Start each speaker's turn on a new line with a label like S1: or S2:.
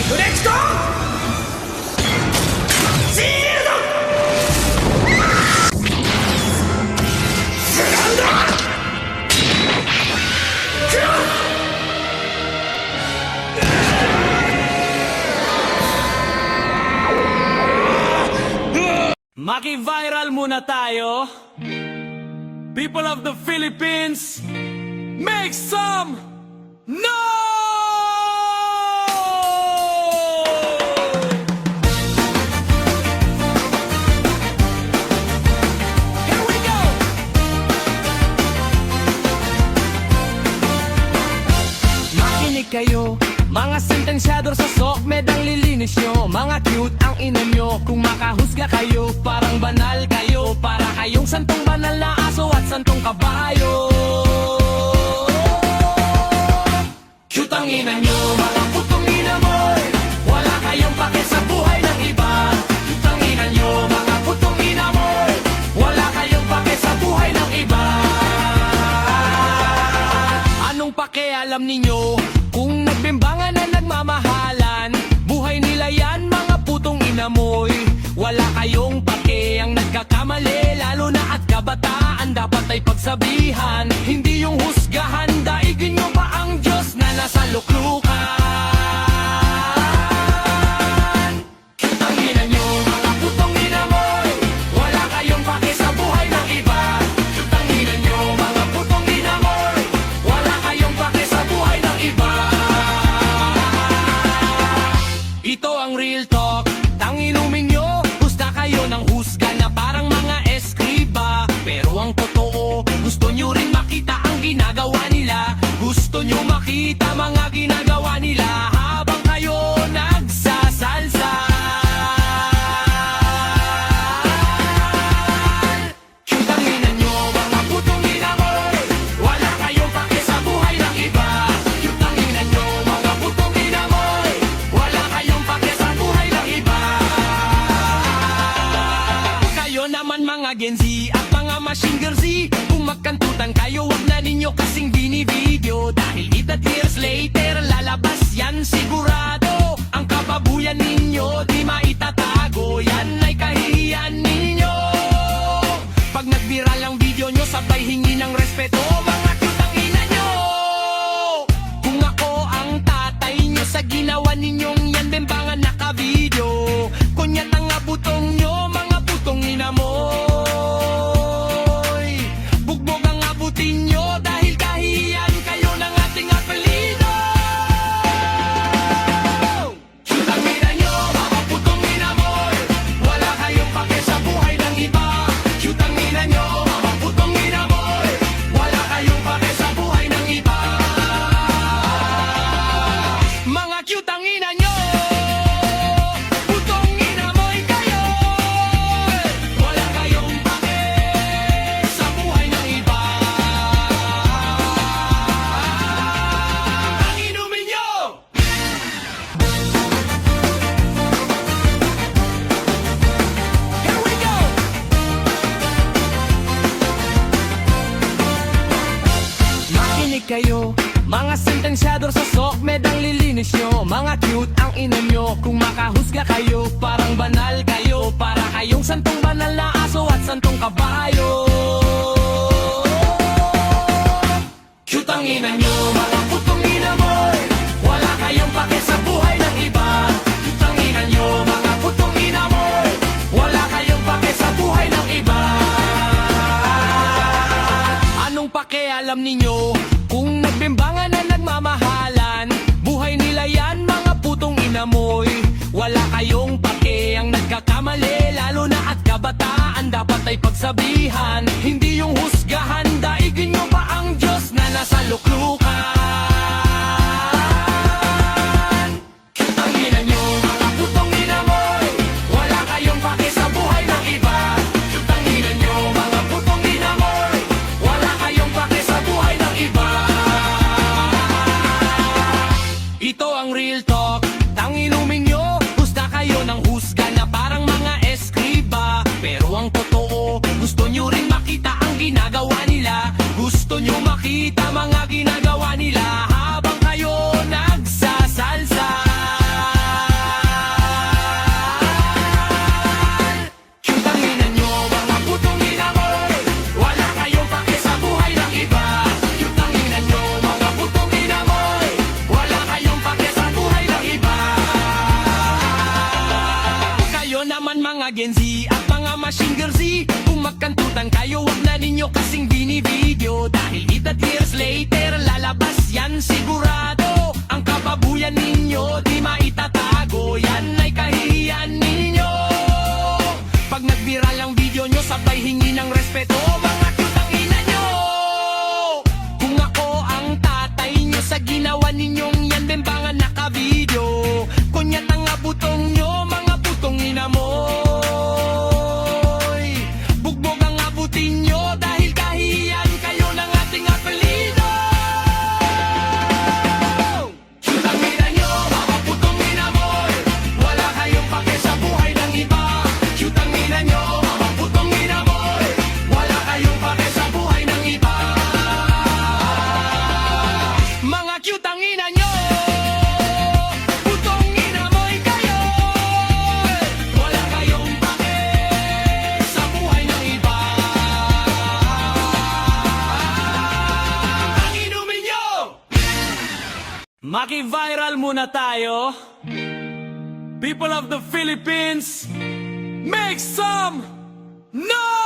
S1: フレクトシールドグラウンドクロ
S2: Maki-viral muna tayo. People of the Philippines, make some noise! Here we go! Makinig kayo, mga sentensyador sa SOCMED ang lilinis nyo. Mga cute ang ina nyo. Kung makahusga kayo, parang banal kayo. Para kayong santong banal na aso at santong kabayo. Cute ang ina nyo, mga putong ina mo. Wala kayong pake sa buhay ng iba. Cute ang ina nyo, mga putong ina mo. Wala kayong pake sa buhay ng iba. Anong pakialam ninyo kung nagbimbangan na nagmamahalan? Buhay nila yan, mga putong inamoy. Wala kayong pake ang nagkakamali, lalo na at kabataan dapat ay pagsabihan. Hindi yung husgahan, daigin nyo ba ang Diyos na nasa luklukan? Ang ina nyo, mga putong inamoy. Wala kayong pake sa buhay ng iba. Ang ina nyo, mga putong inamoy. Wala kayong pake sa buhay ng iba. Ito ang real talk, tanginumin nyo. Husga kayo ng husga na parang mga eskriba. Pero ang totoo, gusto nyo rin makita ang ginagawa nila. Gusto nyo makita mga ginagawa nila habang kayo nagsasalsa. Cute ang ina nyo, mga putong inamoy. Wala kayong pake sa buhay ng iba. Cute ang ina nyo, mga putong inamoy. Wala kayong pake sa buhay ng iba. Kayo naman mga Gen Z at mga Machine Girl Z, kung magkantutan kayo, wag na ninyo kasing binivideo. Dahil 8 years later, lalabas yan sigurado. Ang kababuyan ninyo, di maitatago. Yan ay kahihiyan ninyo. Pag nag-viral ang video nyo, sabay hingi ng respeto. Mga cute ang ina nyo. Kung ako ang tatay nyo sa ginawa ninyong yan, bembangan naka-video. Kunyat ang abutong nyo, mga putong ina mo. Bugbog ang abutin nyo dahil kahiyan kayo ng ating apelido. Cute ang ina nyo, mga putong ina mo. Wala kayong pake sa buhay ng iba. Cute ang ina nyo, mga putong ina mo. Wala kayong pake sa buhay ng iba. Mga cute ang ina nyo. Putong ina mo'y kayo. Wala kayong pake sa buhay ng iba. Ang inumin nyo. Here we go. Makinig kayo, mga sentensyador sa SOCMED ang lilinis nyo. Mga cute ang ina nyo. Kung makahusga kayo, parang banal kayo. Para kayong santong banal na aso at santong kabayo. Cute ang ina nyo, mga putong ina mo. Wala kayong pake sa buhay ng iba. Cute ang ina nyo, mga putong ina mo. Wala kayong pake sa buhay ng iba. Anong pakialam ninyo kung nagbimbangan na nagmamahalan? Buhay nila yan, mga putong inamoy. Wala kayong pake ang nagkakamali, lalo na at kabataan dapat ay pagsabihan. Hindi yung husgahan, daigin nyo ba ang Diyos na nasa luklukan? Ang ina nyo, mga putong inamoy. Wala kayong pake sa buhay ng iba. Ang ina nyo, mga putong inamoy. Wala kayong pake sa buhay ng iba. Ito ang real talk, tanginumin nyo. Husga kayo ng husga na parang mga eskriba. Pero ang totoo, gusto nyo rin makita ang ginagawa nila. Gusto nyo makita mga ginagawa nila habang kayo nagsasalsa. Gen Z at mga Machine Girl Z. Kung magkantutan kayo, wag na ninyo kasing binivideo. Dahil 8 years later, lalabas yan sigurado. Ang kababuyan ninyo, di maitatago. Yan ay kahihiyan ninyo. Pag nag-viral ang video nyo, sabay hingi ng respeto. Mga cute ang ina nyo. Kung ako ang tatay nyo, sa ginawa ninyong yan, bembangan naka-video. Kunyat ang abutong nyo, mga putong ina mo'y bugbog ang abutin nyo, dahil kahihiyan kayo ng ating apelido. Cute ang ina nyo, mga putong ina mo'y wala kayong pake sa buhay ng iba. Cute ang ina nyo, mga putong ina mo'y wala kayong pake sa buhay ng iba. Mga cute ang ina nyo, putong ina mo'y kayo, wala kayong pake sa buhay ng iba. Ang inumin nyo! Maki-viral muna tayo. People of the Philippines, make some noise!